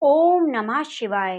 ओम नमः शिवाय।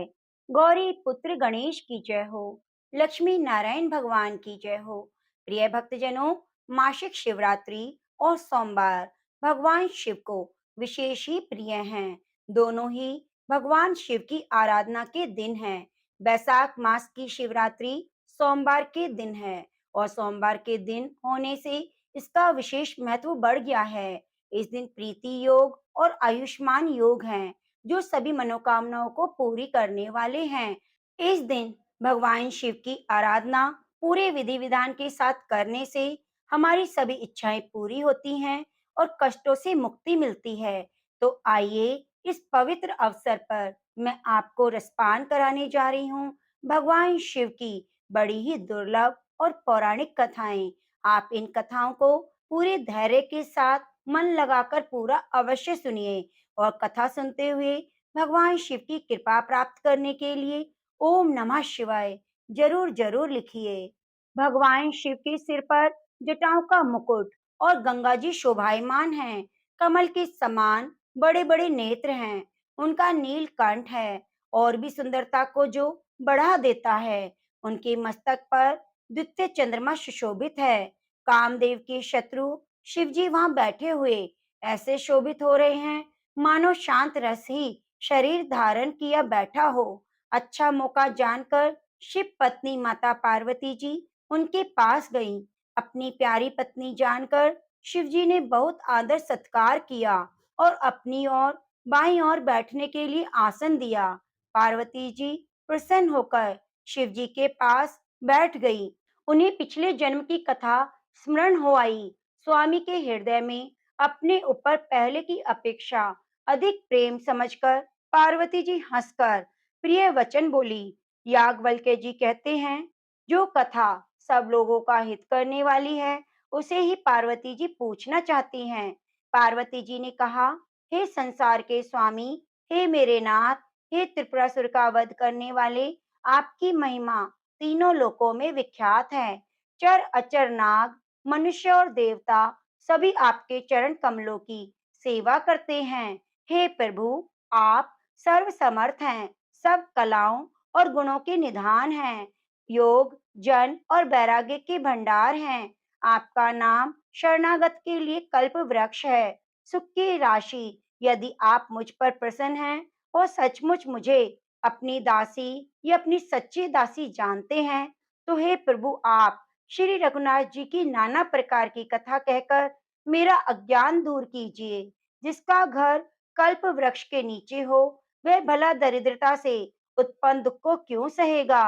गौरी पुत्र गणेश की जय हो। लक्ष्मी नारायण भगवान की जय हो। प्रिय भक्तजनों, मासिक शिवरात्रि और सोमवार भगवान शिव को विशेष ही प्रिय हैं। दोनों ही भगवान शिव की आराधना के दिन हैं। बैसाख मास की शिवरात्रि सोमवार के दिन है और सोमवार के दिन होने से इसका विशेष महत्व बढ़ गया है। इस दिन प्रीति योग और आयुष्मान योग हैं, जो सभी मनोकामनाओं को पूरी करने वाले हैं। इस दिन भगवान शिव की आराधना पूरे विधि विधान के साथ करने से हमारी सभी इच्छाएं पूरी होती हैं और कष्टों से मुक्ति मिलती है। तो आइए इस पवित्र अवसर पर मैं आपको रसपान कराने जा रही हूँ भगवान शिव की बड़ी ही दुर्लभ और पौराणिक कथाएं। आप इन कथाओं को पूरे धैर्य के साथ मन लगाकर पूरा अवश्य सुनिए और कथा सुनते हुए भगवान शिव की कृपा प्राप्त करने के लिए ओम नमः शिवाय जरूर जरूर लिखिए। भगवान शिव के सिर पर जटाओं का मुकुट और गंगा जी शोभायमान हैं। कमल के समान बड़े बड़े नेत्र हैं। उनका नील कंठ है और भी सुंदरता को जो बढ़ा देता है। उनके मस्तक पर द्वितीय चंद्रमा सुशोभित है। कामदेव के शत्रु शिव जी वहां बैठे हुए ऐसे शोभित हो रहे हैं मानो शांत रस ही शरीर धारण किया बैठा हो। अच्छा मौका जानकर शिव पत्नी माता पार्वती जी उनके पास गईं। अपनी प्यारी पत्नी जानकर शिव जी ने बहुत आदर सत्कार किया और अपनी ओर बाईं ओर बैठने के लिए आसन दिया। पार्वती जी प्रसन्न होकर शिव जी के पास बैठ गई। उन्हें पिछले जन्म की कथा स्मरण हो आई। स्वामी के हृदय में अपने ऊपर पहले की अपेक्षा अधिक प्रेम समझकर पार्वती जी हंसकर प्रिय वचन बोली। याज्ञवल्क्य जी कहते हैं, जो कथा सब लोगों का हित करने वाली है उसे ही पार्वती जी पूछना चाहती हैं। पार्वती जी ने कहा, हे संसार के स्वामी, हे मेरे नाथ, हे त्रिपुरासुर का वध करने वाले, आपकी महिमा तीनों लोकों में विख्यात है। चर अचर नाग, मनुष्य और देवता सभी आपके चरण कमलों की सेवा करते हैं। हे प्रभु, आप सर्व समर्थ हैं, सब कलाओं और गुणों के निधान हैं, योग जन और वैराग्य के भंडार हैं। आपका नाम शरणागत के लिए कल्प वृक्ष है, सुख की राशि। यदि आप मुझ पर प्रसन्न हैं और सचमुच मुझे अपनी दासी या अपनी सच्ची दासी जानते हैं, तो हे प्रभु, आप श्री रघुनाथ जी की नाना प्रकार की कथा कहकर मेरा अज्ञान दूर कीजिए। जिसका घर कल्प वृक्ष के नीचे हो, वह भला दरिद्रता से उत्पन्न दुख को क्यों सहेगा।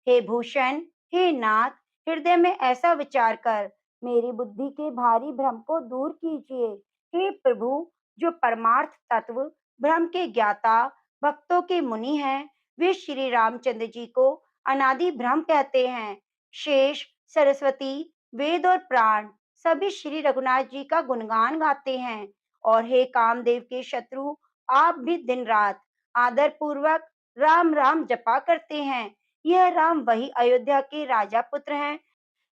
हे भूषण, हे नाथ, हृदय में ऐसा विचार कर मेरी बुद्धि के भारी भ्रम को दूर कीजिए। हे प्रभु, जो परमार्थ तत्व ब्रह्म के ज्ञाता भक्तों के मुनि हैं, वे श्री रामचंद्र जी को अनादि ब्रह्म कहते हैं। शेष, सरस्वती, वेद और प्राण सभी श्री रघुनाथ जी का गुणगान गाते हैं। और हे कामदेव के शत्रु, आप भी दिन रात आदर पूर्वक राम राम जपा करते हैं। यह राम वही अयोध्या के राजा पुत्र हैं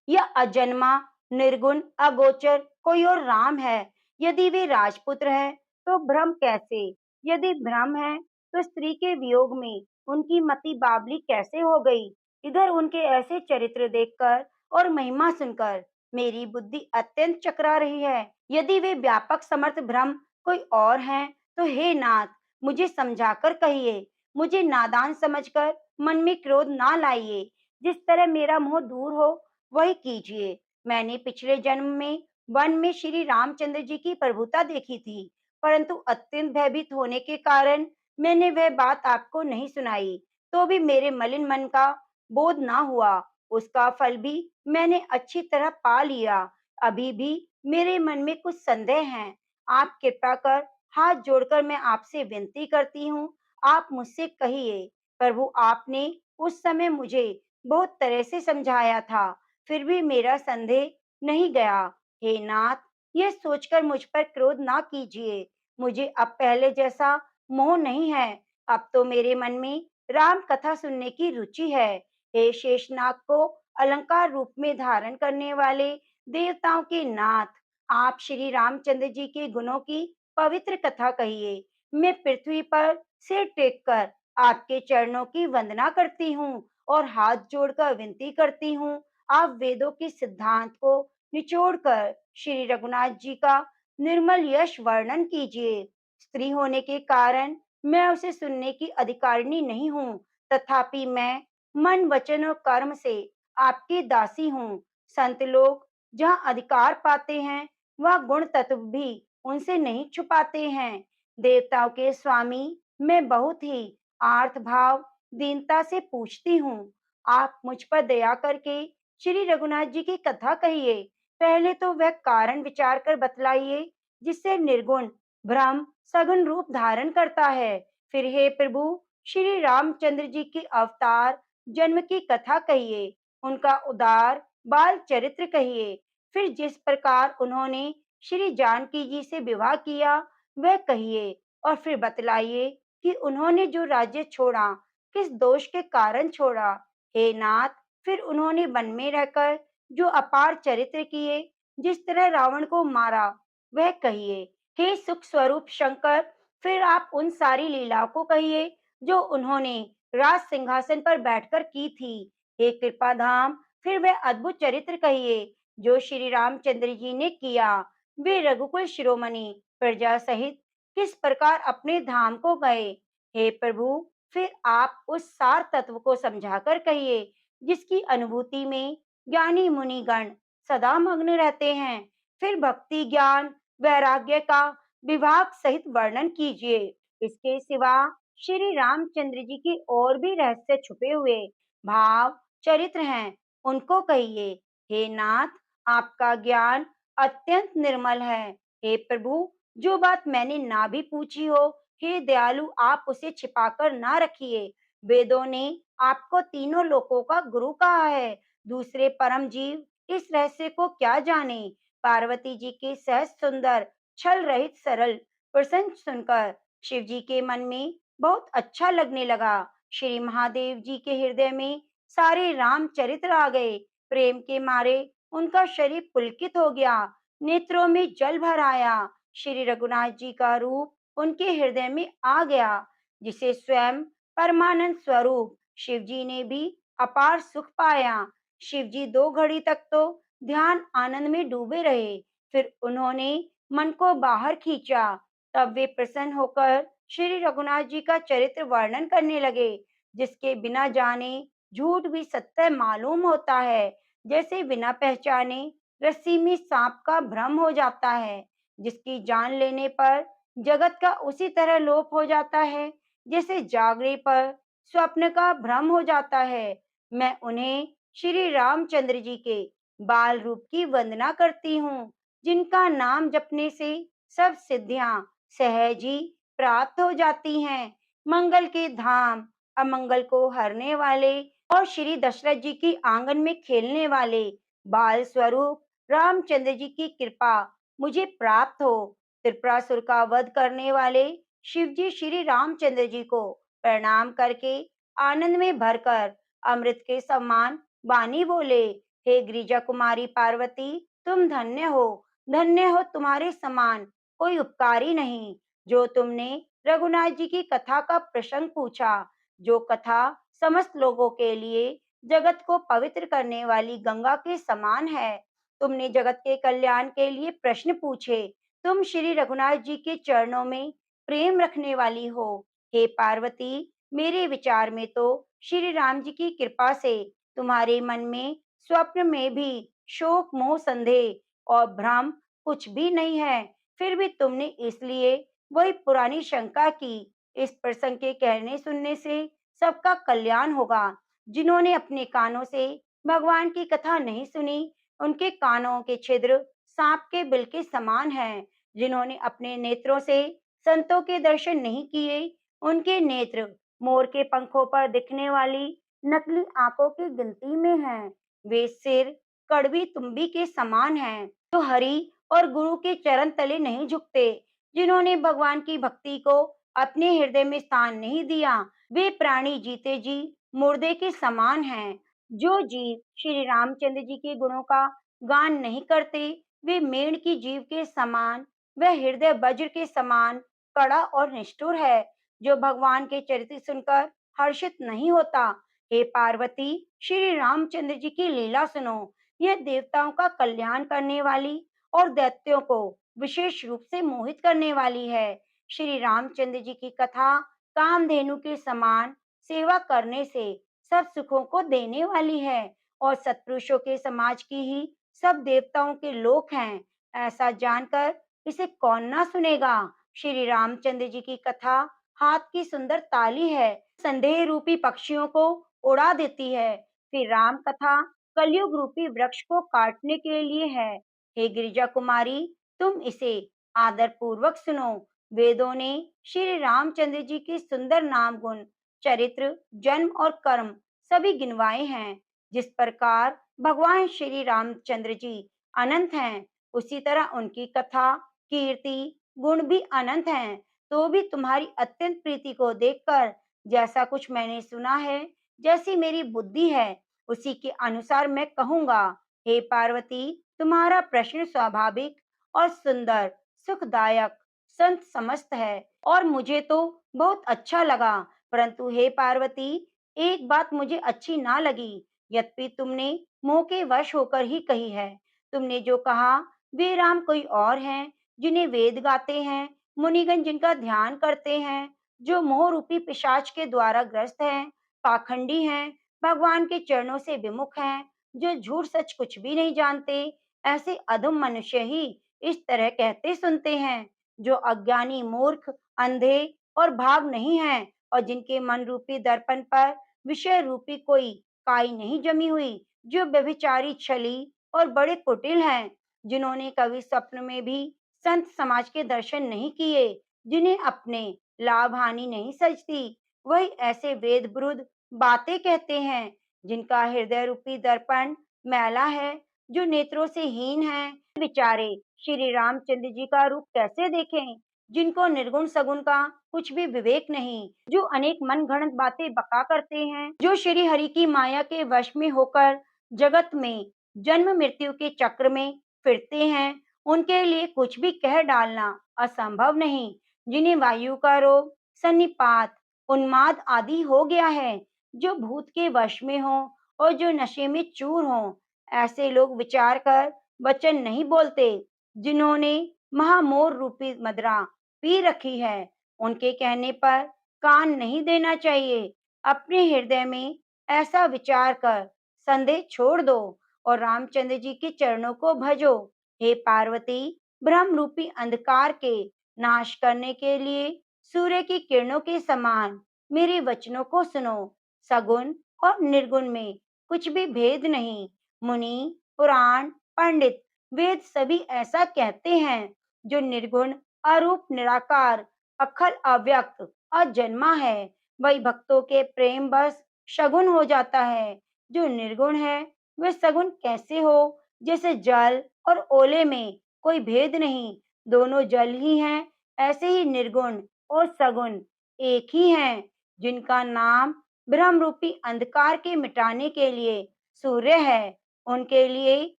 या अजन्मा, निर्गुण, अगोचर कोई और राम है। यदि वे राजपुत्र हैं तो भ्रम कैसे? यदि भ्रम है तो स्त्री के वियोग में उनकी मति बावली कैसे हो गई? इधर उनके ऐसे चरित्र देखकर और महिमा सुनकर मेरी बुद्धि अत्यंत चकरा रही है। यदि वे व्यापक समर्थ भ्रम कोई और हैं तो हे नाथ, मुझे समझाकर कहिए। मुझे नादान समझकर मन में क्रोध ना लाइए। जिस तरह मेरा मोह दूर हो वही कीजिए। मैंने पिछले जन्म में वन में श्री रामचंद्र जी की प्रभुता देखी थी, परंतु अत्यंत भयभीत होने के कारण मैंने वह बात आपको नहीं सुनाई। तो भी मेरे मलिन मन का बोध ना हुआ। उसका फल भी मैंने अच्छी तरह पा लिया। अभी भी मेरे मन में कुछ संदेह हैं। आप कृपा कर हाथ जोड़कर मैं आपसे विनती करती हूँ, आप मुझसे कहिए। प्रभु, आपने उस समय मुझे बहुत तरह से समझाया था, फिर भी मेरा संदेह नहीं गया। हे नाथ, यह सोचकर मुझ पर क्रोध ना कीजिए। मुझे अब पहले जैसा मोह नहीं है। अब तो मेरे मन में राम कथा सुनने की रुचि है। हे शेषनाग को अलंकार रूप में धारण करने वाले देवताओं के नाथ, आप श्री रामचंद्र जी के गुणों की पवित्र कथा कहिए। मैं पृथ्वी पर सिर टेक कर आपके चरणों की वंदना करती हूँ और हाथ जोड़कर विनती करती हूँ, आप वेदों के सिद्धांत को निचोड़कर श्री रघुनाथ जी का निर्मल यश वर्णन कीजिए। स्त्री होने के कारण मैं उसे सुनने की अधिकारिणी नहीं हूँ, तथापि मैं मन, वचन और कर्म से आपकी दासी हूँ। संत लोग जहाँ अधिकार पाते हैं, वह गुण तत्व भी उनसे नहीं छुपाते हैं। देवताओं के स्वामी मैं बहुत ही आर्त भाव दीनता से पूछती हूँ, आप मुझ पर दया करके श्री रघुनाथ जी की कथा कहिए। पहले तो वह कारण विचार कर बतलाइए जिससे निर्गुण ब्रह्म सगुण रूप धारण करता है। फिर हे प्रभु, श्री रामचंद्र जी की अवतार जन्म की कथा कहिए, उनका उदार बाल चरित्र कहिए। फिर जिस प्रकार उन्होंने श्री जानकी जी से विवाह किया वह कहिए, और फिर बतलाइए कि उन्होंने जो राज्य छोड़ा किस दोष के कारण छोड़ा। हे नाथ, फिर उन्होंने वन में रहकर जो अपार चरित्र किए, जिस तरह रावण को मारा वह कहिए। हे सुख स्वरूप शंकर, फिर आप उन सारी लीलाओं को कहिए जो उन्होंने राज सिंहासन पर बैठकर की थी। हे कृपा धाम, फिर वह अद्भुत चरित्र कहिए जो श्री रामचंद्र जी ने किया। वे रघुकुल शिरोमणि प्रजा सहित किस प्रकार अपने धाम को गए। हे प्रभु, फिर आप उस सार तत्व को समझाकर कहिए जिसकी अनुभूति में ज्ञानी मुनिगण सदा मग्न रहते हैं। फिर भक्ति ज्ञान वैराग्य का विभाग सहित वर्णन कीजिए। इसके सिवा श्री रामचंद्र जी की और भी रहस्य छुपे हुए भाव चरित्र हैं, उनको कहिए। हे नाथ, आपका ज्ञान अत्यंत निर्मल है। हे प्रभु, जो बात मैंने ना भी पूछी हो, हे दयालु, आप उसे छिपाकर ना रखिए। वेदों ने आपको तीनों लोकों का गुरु कहा है, दूसरे परम जीव इस रहस्य को क्या जाने। पार्वती जी के सहज सुंदर छल रहित सरल प्रसंग सुनकर शिव जी के मन में बहुत अच्छा लगने लगा। श्री महादेव जी के हृदय में सारे रामचरित्र आ गए। प्रेम के मारे उनका शरीर पुलकित हो गया, नेत्रों में जल भर आया। श्री रघुनाथ जी का रूप उनके हृदय में आ गया, जिसे स्वयं परमानंद स्वरूप शिव जी ने भी अपार सुख पाया। शिव जी 2 घड़ी तक तो ध्यान आनंद में डूबे रहे, फिर उन्होंने मन को बाहर खींचा। तब वे प्रसन्न होकर श्री रघुनाथ जी का चरित्र वर्णन करने लगे, जिसके बिना जाने झूठ भी सत्य मालूम होता है। जैसे बिना पहचाने रस्सी में सांप का भ्रम हो जाता है, जिसकी जान लेने पर जगत का उसी तरह लोप हो जाता है जैसे जागने पर स्वप्न का भ्रम हो जाता है। मैं उन्हें श्री रामचंद्र जी के बाल रूप की वंदना करती हूँ, जिनका नाम जपने से सब सिद्धियां सहज ही प्राप्त हो जाती हैं। मंगल के धाम, अमंगल को हरने वाले और श्री दशरथ जी की आंगन में खेलने वाले बाल स्वरूप रामचंद्र जी की कृपा मुझे प्राप्त हो। त्रिपुरासुर का वध करने वाले शिव जी श्री रामचंद्र जी को प्रणाम करके आनंद में भरकर अमृत के समान वाणी बोले, हे गिरिजा कुमारी पार्वती, तुम धन्य हो, तुम्हारे समान कोई उपकारी नहीं। जो तुमने रघुनाथ जी की कथा का प्रसंग पूछा, जो कथा समस्त लोगों के लिए जगत को पवित्र करने वाली गंगा के समान है। तुमने जगत के कल्याण के लिए प्रश्न पूछे, तुम श्री रघुनाथ जी के चरणों में प्रेम रखने वाली हो। हे पार्वती, मेरे विचार में तो श्री राम जी की कृपा से तुम्हारे मन में स्वप्न में भी शोक मोह संदेह और भ्रम कुछ भी नहीं है। फिर भी तुमने इसलिए वही पुरानी शंका की। इस प्रसंग के कहने सुनने से सबका कल्याण होगा। जिन्होंने अपने कानों से भगवान की कथा नहीं सुनी, उनके कानों के छिद्र सांप के बिल के समान हैं। जिन्होंने अपने नेत्रों से संतों के दर्शन नहीं किए, उनके नेत्र मोर के पंखों पर दिखने वाली नकली आंखों की गिनती में हैं। वे सिर कड़वी तुम्बी के समान हैं, जो हरि और गुरु के चरण तले नहीं झुकते। जिन्होंने भगवान की भक्ति को अपने हृदय में स्थान नहीं दिया, वे प्राणी जीते जी मुर्दे के समान हैं। जो जीव श्री रामचंद्र जी के गुणों का गान नहीं करते, वे मेढ़ की जीव के समान, वह हृदय वज्र के समान कड़ा और निष्ठुर है। जो भगवान के चरित्र सुनकर हर्षित नहीं होता। हे पार्वती, श्री रामचंद्र जी की लीला सुनो। यह देवताओं का कल्याण करने वाली और दैत्यों को विशेष रूप से मोहित करने वाली है। श्री रामचंद्र जी की कथा कामधेनु के समान सेवा करने से सब सुखों को देने वाली है और सत्पुरुषों के समाज की ही सब देवताओं के लोक हैं। ऐसा जानकर इसे कौन ना सुनेगा। श्री रामचंद्र जी की कथा हाथ की सुंदर ताली है, संदेह रूपी पक्षियों को उड़ा देती है। फिर राम कथा कलयुग रूपी वृक्ष को काटने के लिए है। हे गिरिजा कुमारी, तुम इसे आदर पूर्वक सुनो। वेदों ने श्री रामचंद्र जी के सुंदर नाम गुण, चरित्र, जन्म और कर्म सभी गिनवाए हैं। जिस प्रकार भगवान श्री रामचंद्र जी अनंत हैं, उसी तरह उनकी कथा, कीर्ति, गुण भी अनंत हैं। तो भी तुम्हारी अत्यंत प्रीति को देखकर जैसा कुछ मैंने सुना है, जैसी मेरी बुद्धि है, उसी के अनुसार मैं कहूँगा। हे पार्वती, तुम्हारा प्रश्न स्वाभाविक और सुंदर, सुखदायक, संत समस्त है और मुझे तो बहुत अच्छा लगा। परंतु हे पार्वती, एक बात मुझे अच्छी ना लगी, यद्यपि तुमने मोह के वश होकर ही कही है। तुमने जो कहा, वे राम कोई और हैं, जिन्हें वेद गाते हैं, मुनिगण जिनका ध्यान करते हैं, जो मोह रूपी पिशाच के द्वारा ग्रस्त हैं, पाखंडी हैं, भगवान के चरणों से विमुख हैं, जो झूठ सच कुछ भी नहीं जानते, ऐसे अधम मनुष्य ही इस तरह कहते सुनते हैं। जो अज्ञानी, मूर्ख, अंधे और भाव नहीं हैं और जिनके मन रूपी दर्पण पर विषय रूपी कोई काई नहीं जमी हुई, जो व्यभिचारी, छली और बड़े कुटिल हैं, जिन्होंने कभी स्वप्न में भी संत समाज के दर्शन नहीं किए, जिन्हें अपने लाभ हानि नहीं सजती, वही ऐसे वेद विरुद्ध बातें कहते हैं, जिनका हृदय रूपी दर्पण मैला है, जो नेत्रों से हीन है। बेचारे श्री रामचंद्र जी का रूप कैसे देखें, जिनको निर्गुण सगुण का कुछ भी विवेक नहीं, जो अनेक मन गढ़ंत बातें बका करते हैं, जो श्री हरि की माया के वश में होकर जगत में जन्म मृत्यु के चक्र में फिरते हैं, उनके लिए कुछ भी कह डालना असंभव नहीं। जिन्हें वायु का रोग, सन्निपात, उन्माद आदि हो गया है, जो भूत के वश में हो और जो नशे में चूर हो, ऐसे लोग विचार कर वचन नहीं बोलते। जिन्होंने महामोर रूपी मदिरा पी रखी है, उनके कहने पर कान नहीं देना चाहिए। अपने हृदय में ऐसा विचार कर संदेह छोड़ दो और रामचंद्र जी के चरणों को भजो। हे पार्वती, ब्रह्म रूपी अंधकार के नाश करने के लिए सूर्य की किरणों के समान मेरे वचनों को सुनो। सगुण और निर्गुण में कुछ भी भेद नहीं। मुनि, पुराण, पंडित, वेद सभी ऐसा कहते हैं। जो निर्गुण, अरूप, निराकार, अखल, अव्यक्त, अजन्मा है, वही भक्तों के प्रेम बस शगुन हो जाता है। जो निर्गुण है, वह सगुन कैसे हो? जैसे जल और ओले में कोई भेद नहीं, दोनों जल ही हैं। ऐसे ही निर्गुण और सगुण एक ही हैं, जिनका नाम ब्रह्म रूपी अंधकार के मिटाने के लिए सूर्य है। उनके लिए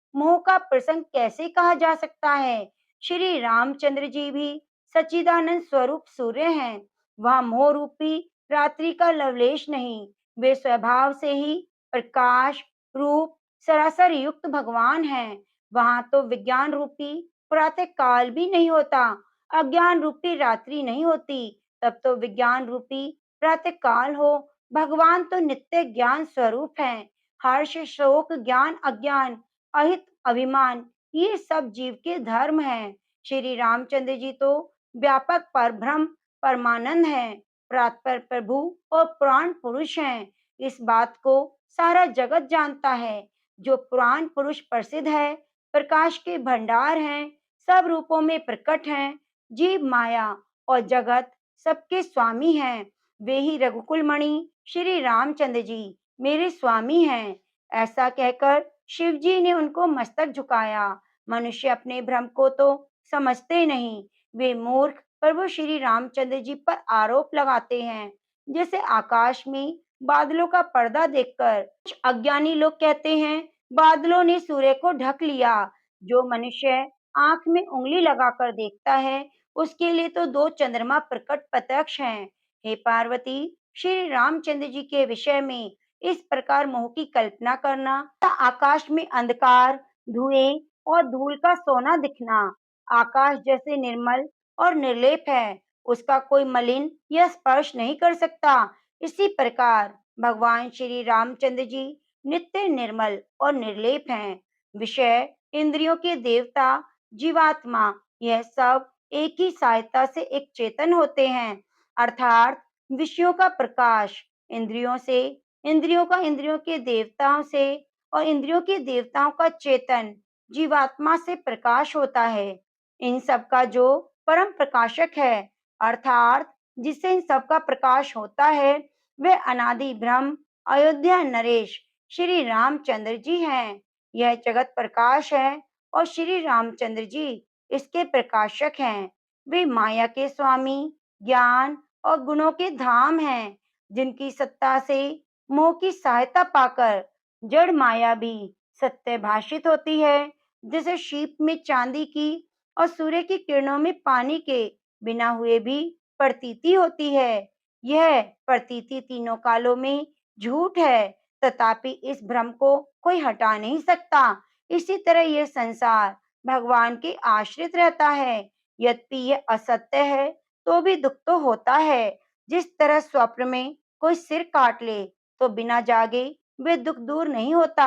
मोह का प्रसंग कैसे कहा जा सकता है? श्री रामचंद्र जी भी सच्चिदानंद स्वरूप सूर्य हैं। वह मोह रूपी रात्रि का लवलेश नहीं, वे स्वभाव से ही प्रकाश रूप सरासर युक्त भगवान हैं। वहां तो विज्ञान रूपी प्रातः काल भी नहीं होता, अज्ञान रूपी रात्रि नहीं होती, तब तो विज्ञान रूपी प्रातः काल हो। भगवान तो नित्य ज्ञान स्वरूप हैं। हर्ष, शोक, ज्ञान, अज्ञान, अहित, अभिमान, ये सब जीव के धर्म हैं। श्री रामचंद्र जी तो व्यापक परब्रह्म परमानंद हैं, परात्पर प्रभु और पुराण पुरुष हैं। इस बात को सारा जगत जानता है। जो पुराण पुरुष प्रसिद्ध है, प्रकाश के भंडार हैं, सब रूपों में प्रकट हैं, जीव माया और जगत सबके स्वामी हैं। वे ही रघुकुल मणि श्री रामचंद्र जी मेरे स्वामी हैं। ऐसा कहकर शिव जी ने उनको मस्तक झुकाया। मनुष्य अपने भ्रम को तो समझते नहीं। वे मूर्ख प्रभु श्री रामचंद्र जी पर आरोप लगाते हैं। जैसे आकाश में बादलों का पर्दा देखकर कुछ अज्ञानी लोग कहते हैं, बादलों ने सूर्य को ढक लिया। जो मनुष्य आंख में उंगली लगाकर देखता है, उसके लिए तो दो चंद्रमा प्रकट प्रत्यक्ष हैं। हे पार्वती, श्री रामचंद्र जी के विषय में इस प्रकार मोह की कल्पना करना, आकाश में अंधकार, धुएं और धूल का सोना दिखना, आकाश जैसे निर्मल और निर्लेप है, उसका कोई मलिन या स्पर्श नहीं कर सकता। इसी प्रकार भगवान श्री रामचंद्र जी नित्य निर्मल और निर्लेप हैं। विषय, इंद्रियों के देवता, जीवात्मा, यह सब एक ही सहायता से एक चेतन होते हैं, अर्थात विषयों का प्रकाश इंद्रियों से, इंद्रियों का इंद्रियों के देवताओं से और इंद्रियों के देवताओं का चेतन जीवात्मा से प्रकाश होता है। इन सब का जो परम प्रकाशक है, अर्थात जिससे इन सब का प्रकाश होता है, वह अनादि ब्रह्म अयोध्या नरेश श्री रामचंद्र जी हैं। यह जगत प्रकाश है और श्री रामचंद्र जी इसके प्रकाशक हैं। वे माया के स्वामी, ज्ञान और गुणों के धाम हैं, जिनकी सत्ता से मोह की सहायता पाकर जड़ माया भी सत्य भाषित होती है। जैसे शीप में चांदी की और सूर्य की किरणों में पानी के बिना हुए भी प्रतीति होती है। यह प्रतीति तीनों कालों में झूठ है, तथापि इस भ्रम को कोई हटा नहीं सकता। इसी तरह यह संसार भगवान के आश्रित रहता है, यद्यपि यह असत्य है तो भी दुख तो होता है। जिस तरह स्वप्न में कोई सिर काट ले तो बिना जागे वे दुख दूर नहीं होता।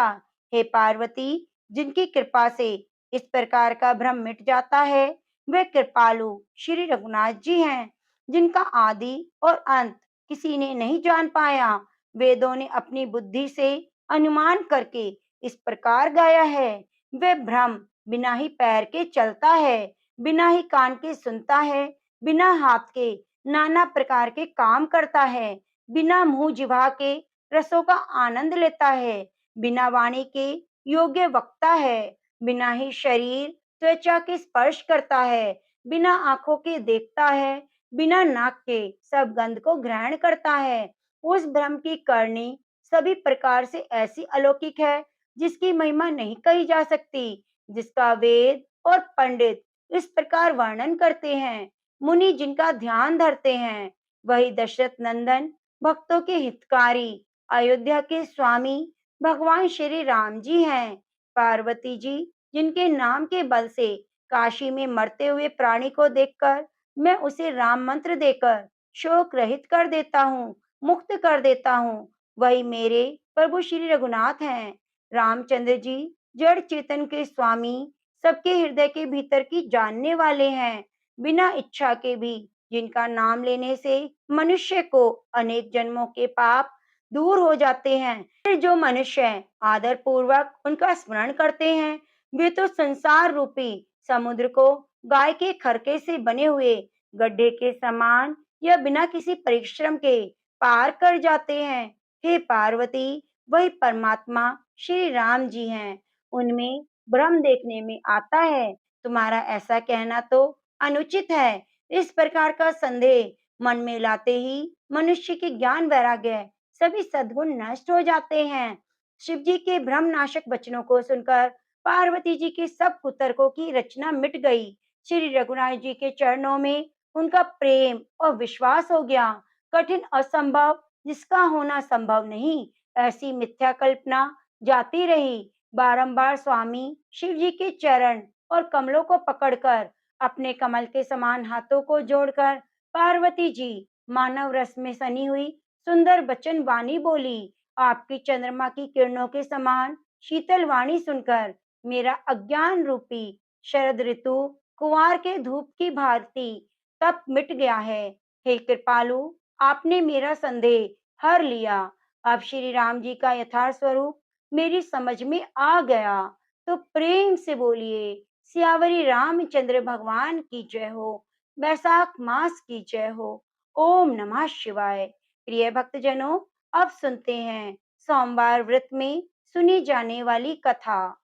हे पार्वती, जिनकी कृपा से इस प्रकार का भ्रम मिट जाता है, वे कृपालु श्री रघुनाथ जी हैं, जिनका आदि और अंत किसी ने नहीं जान पाया। वेदों ने अपनी बुद्धि से अनुमान करके इस प्रकार गाया है। वे भ्रम बिना ही पैर के चलता है, बिना ही कान के सुनता है, बिना हाथ के नाना प्रकार के काम करता है, बिना मुंह जिह्वा के रसों का आनंद लेता है, बिना वाणी के योग्य वक्ता है, बिना ही शरीर त्वचा के स्पर्श करता है, बिना आंखों के देखता है, बिना नाक के सब गंध को ग्रहण करता है। उस ब्रह्म की करनी सभी प्रकार से ऐसी अलौकिक है, जिसकी महिमा नहीं कही जा सकती, जिसका वेद और पंडित इस प्रकार वर्णन करते हैं। मुनि जिनका ध्यान धरते हैं, वही दशरथ नंदन, भक्तों के हितकारी, अयोध्या के स्वामी भगवान श्री राम जी हैं। पार्वती जी, जिनके नाम के बल से काशी में मरते हुए प्राणी को देखकर मैं उसे राम मंत्र देकर शोक रहित कर देता हूँ, मुक्त कर देता हूँ, वही मेरे प्रभु श्री रघुनाथ हैं। रामचंद्र जी जड़ चेतन के स्वामी, सबके हृदय के भीतर की जानने वाले हैं, बिना इच्छा के भी जिनका नाम लेने से मनुष्य को अनेक जन्मों के पाप दूर हो जाते हैं। फिर जो मनुष्य आदर पूर्वक उनका स्मरण करते हैं, वे तो संसार रूपी समुद्र को गाय के खरके से बने हुए गड्ढे के समान या बिना किसी परिश्रम के पार कर जाते हैं। हे पार्वती, वही परमात्मा श्री राम जी हैं। उनमें भ्रम देखने में आता है, तुम्हारा ऐसा कहना तो अनुचित है। इस प्रकार का संदेह मन में लाते ही मनुष्य के ज्ञान वैराग्य सभी सद्गुण नष्ट हो जाते हैं। शिव जी के भ्रम नाशक वचनों को सुनकर पार्वती जी के सब कुतर्कों की रचना मिट गई। श्री रघुनाथ जी के चरणों में उनका प्रेम और विश्वास हो गया। कठिन असंभव जिसका होना संभव नहीं, ऐसी मिथ्या कल्पना जाती रही। बारंबार स्वामी शिव जी के चरण और कमलों को पकड़कर अपने कमल के समान हाथों को जोड़कर पार्वती जी मानव रस में सनी हुई सुंदर बचन वाणी बोली। आपकी चंद्रमा की किरणों के समान शीतल वाणी सुनकर मेरा अज्ञान रूपी शरद ऋतु कुंवार के धूप की भांति तप मिट गया है। हे कृपालु, आपने मेरा संदेह हर लिया। अब श्री राम जी का यथार्थ स्वरूप मेरी समझ में आ गया, तो प्रेम से बोलिए सियावरी रामचंद्र भगवान की जय हो। बैसाख मास की जय हो। ओम नमः शिवाय। प्रिय भक्तजनों, अब सुनते हैं सोमवार व्रत में सुनी जाने वाली कथा।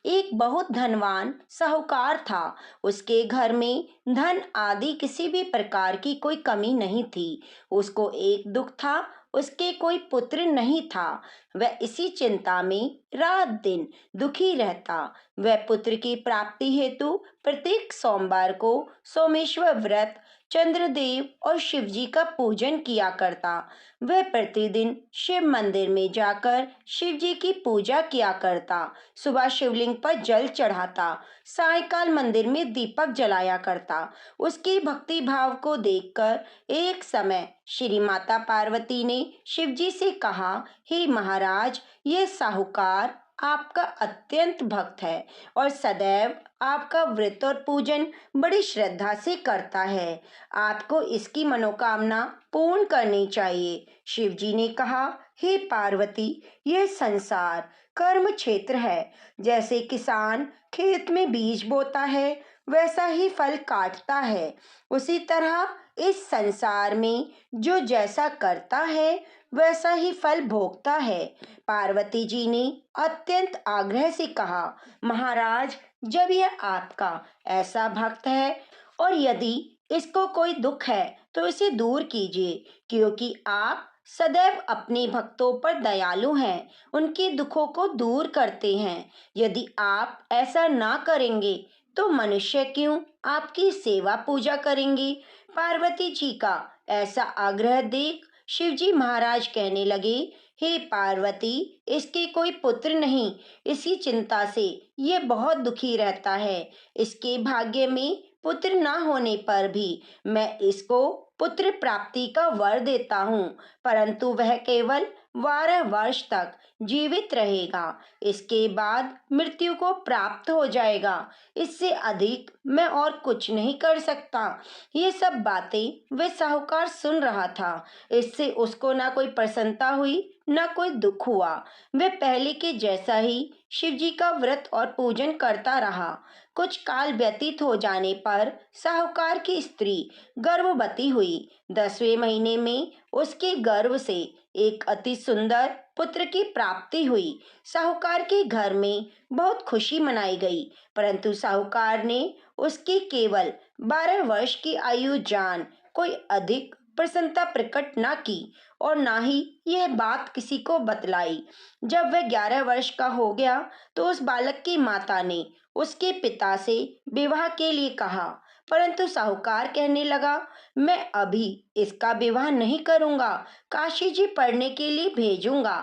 एक बहुत धनवान साहूकार था। उसके घर में धन आदि किसी भी प्रकार की कोई कमी नहीं थी। उसको एक दुख था, उसके कोई पुत्र नहीं था। वह इसी चिंता में रात दिन दुखी रहता। वह पुत्र की प्राप्ति हेतु प्रत्येक सोमवार को सोमेश्वर व्रत चंद्रदेव और शिवजी का पूजन किया करता। वह प्रतिदिन शिव मंदिर में जाकर शिवजी की पूजा किया करता। सुबह शिवलिंग पर जल चढ़ाता, सायंकाल मंदिर में दीपक जलाया करता। उसकी भक्ति भाव को देखकर एक समय श्री माता पार्वती ने शिवजी से कहा, हे महाराज, ये साहूकार आपका अत्यंत भक्त है और सदैव आपका व्रत और पूजन बड़ी श्रद्धा से करता है। आपको इसकी मनोकामना पूर्ण करनी चाहिए। शिवजी ने कहा, हे पार्वती, यह संसार कर्म क्षेत्र है। जैसे किसान खेत में बीज बोता है वैसा ही फल काटता है, उसी तरह इस संसार में जो जैसा करता है वैसा ही फल भोगता है। पार्वती जी ने अत्यंत आग्रह से कहा, महाराज, जब यह आपका ऐसा भक्त है और यदि इसको कोई दुख है तो इसे दूर कीजिए, क्योंकि आप सदैव अपने भक्तों पर दयालु हैं, उनके दुखों को दूर करते हैं। यदि आप ऐसा ना करेंगे तो मनुष्य क्यों आपकी सेवा पूजा करेंगे। पार्वती जी का ऐसा आग्रह देख शिवजी महाराज कहने लगे, हे पार्वती, इसके कोई पुत्र नहीं, इसी चिंता से ये बहुत दुखी रहता है। इसके भाग्य में पुत्र ना होने पर भी मैं इसको पुत्र प्राप्ति का वर देता हूँ, परंतु वह केवल 12 वर्ष तक जीवित रहेगा। इसके बाद मृत्यु को प्राप्त हो जाएगा। इससे अधिक मैं और कुछ नहीं कर सकता। ये सब बातें वह साहूकार सुन रहा था। इससे उसको ना कोई प्रसन्नता हुई न कोई दुख हुआ। वह पहले के जैसा ही शिवजी का व्रत और पूजन करता रहा। कुछ काल व्यतीत हो जाने पर साहूकार की स्त्री गर्भवती हुई। 10वें महीने में उसके गर्भ से एक अति सुंदर पुत्र की प्राप्ति हुई। साहूकार के घर में बहुत खुशी मनाई गई, परंतु साहूकार ने उसकी केवल 12 वर्ष की आयु जान कोई अधिक प्रसन्नता प्रकट न की और ना ही यह बात किसी को बतलाई। जब वह 11 वर्ष का हो गया तो उस बालक की माता ने उसके पिता से विवाह के लिए कहा, परंतु साहूकार कहने लगा, मैं अभी इसका विवाह नहीं करूंगा, काशी जी पढ़ने के लिए भेजूंगा।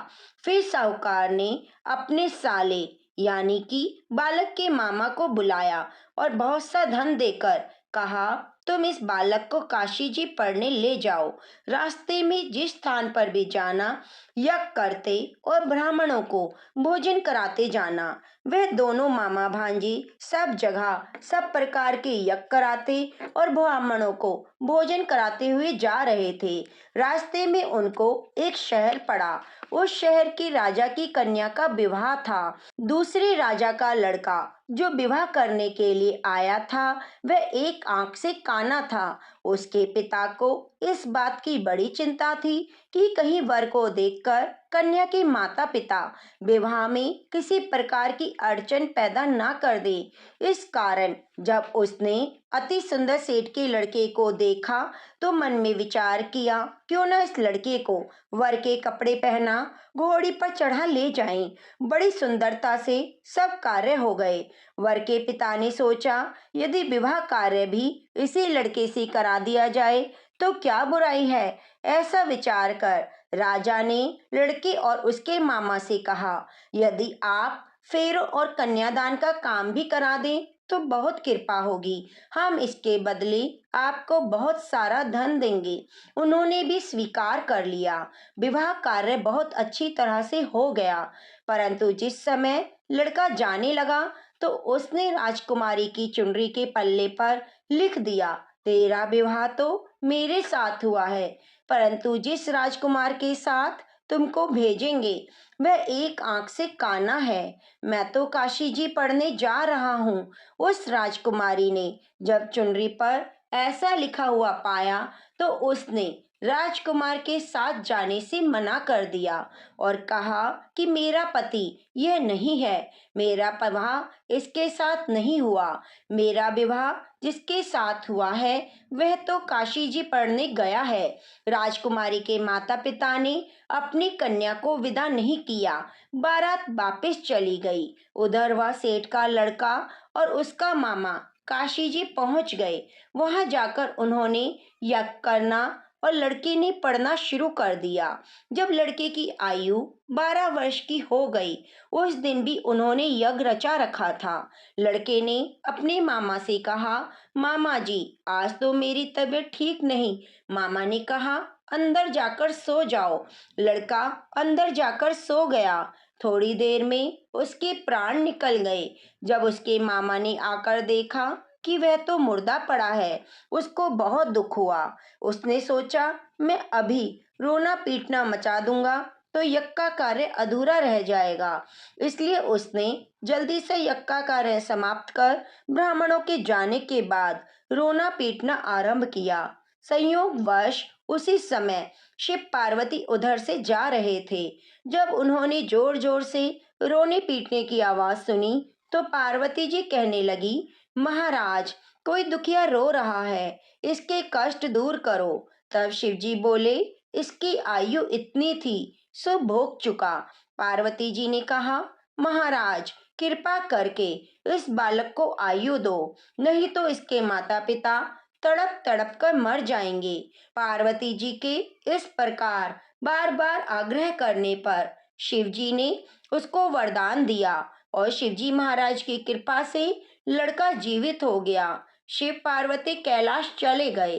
फिर साहूकार ने अपने साले यानी कि बालक के मामा को बुलाया और बहुत सा धन देकर कहा, तुम इस बालक को काशी जी पढ़ने ले जाओ। रास्ते में जिस स्थान पर भी जाना, यज्ञ करते और ब्राह्मणों को भोजन कराते जाना। वह दोनों मामा भांजी सब जगह सब प्रकार के यज्ञ कराते और ब्राह्मणों को भोजन कराते हुए जा रहे थे। रास्ते में उनको एक शहर पड़ा। उस शहर के राजा की कन्या का विवाह था। दूसरे राजा का लड़का जो विवाह करने के लिए आया था वह एक आंख से काना था। उसके पिता को इस बात की बड़ी चिंता थी कि कहीं वर को देखकर कन्या के माता पिता विवाह में किसी प्रकार की अड़चन पैदा ना कर दे। इस कारण जब उसने अति सुंदर सेठ के लड़के को देखा तो मन में विचार किया, क्यों ना इस लड़के को वर के कपड़े पहना घोड़ी पर चढ़ा ले जाएं। बड़ी सुंदरता से सब कार्य हो गए। वर के पिता ने सोचा, यदि विवाह कार्य भी इसी लड़के से करा दिया जाए तो क्या बुराई है। ऐसा विचार कर राजा ने लड़के और उसके मामा से कहा, यदि आप फेरों और कन्यादान का काम भी करा दें तो बहुत कृपा होगी। हम इसके बदले आपको बहुत सारा धन देंगे। उन्होंने भी स्वीकार कर लिया। विवाह कार्य बहुत अच्छी तरह से हो गया, परंतु जिस समय लड़का जाने लगा तो उसने राजकुमारी की चुनरी के पल्ले पर लिख दिया, तेरा विवाह तो मेरे साथ हुआ है, परंतु जिस राजकुमार के साथ तुमको भेजेंगे वह एक आंख से काना है। मैं तो काशी जी पढ़ने जा रहा हूँ। उस राजकुमारी ने जब चुनरी पर ऐसा लिखा हुआ पाया तो उसने राजकुमार के साथ जाने से मना कर दिया और कहा कि मेरा पति यह नहीं है, मेरा विवाह इसके साथ नहीं हुआ। मेरा विवाह जिसके साथ हुआ है वह तो काशी जी पढ़ने गया है। राजकुमारी के माता पिता ने अपनी कन्या को विदा नहीं किया। बारात वापस चली गई। उधर वह सेठ का लड़का और उसका मामा काशी जी पहुंच गए। वहां जाकर उन्होंने यज्ञ करना और लड़के ने पढ़ना शुरू कर दिया। जब लड़के की आयु 12 वर्ष की हो गई, उस दिन भी उन्होंने यज्ञ रचा रखा था। लड़के ने अपने मामा से कहा, मामा जी, आज तो मेरी तबीयत ठीक नहीं। मामा ने कहा, अंदर जाकर सो जाओ। लड़का अंदर जाकर सो गया। थोड़ी देर में उसके प्राण निकल गए। जब उसके मामा ने आकर देखा कि वह तो मुर्दा पड़ा है, उसको बहुत दुख हुआ। उसने सोचा, मैं अभी रोना पीटना मचा दूंगा तो यज्ञ का कार्य अधूरा रह जाएगा। इसलिए उसने जल्दी से यज्ञ का कार्य समाप्त कर ब्राह्मणों के जाने के बाद रोना पीटना आरंभ किया। संयोगवश उसी समय शिव पार्वती उधर से जा रहे थे। जब उन्होंने जोर जोर से रोने पीटने की आवाज सुनी तो पार्वती जी कहने लगी, महाराज, कोई दुखिया रो रहा है, इसके कष्ट दूर करो। तब शिवजी बोले, इसकी आयु इतनी थी, सो भोग चुका। पार्वती जी ने कहा, महाराज, कृपा करके इस बालक को आयु दो, नहीं तो इसके माता पिता तड़प तड़प कर मर जाएंगे। पार्वती जी के इस प्रकार बार बार आग्रह करने पर शिवजी ने उसको वरदान दिया और शिवजी महाराज की कृपा से लड़का जीवित हो गया। शिव पार्वती कैलाश चले गए।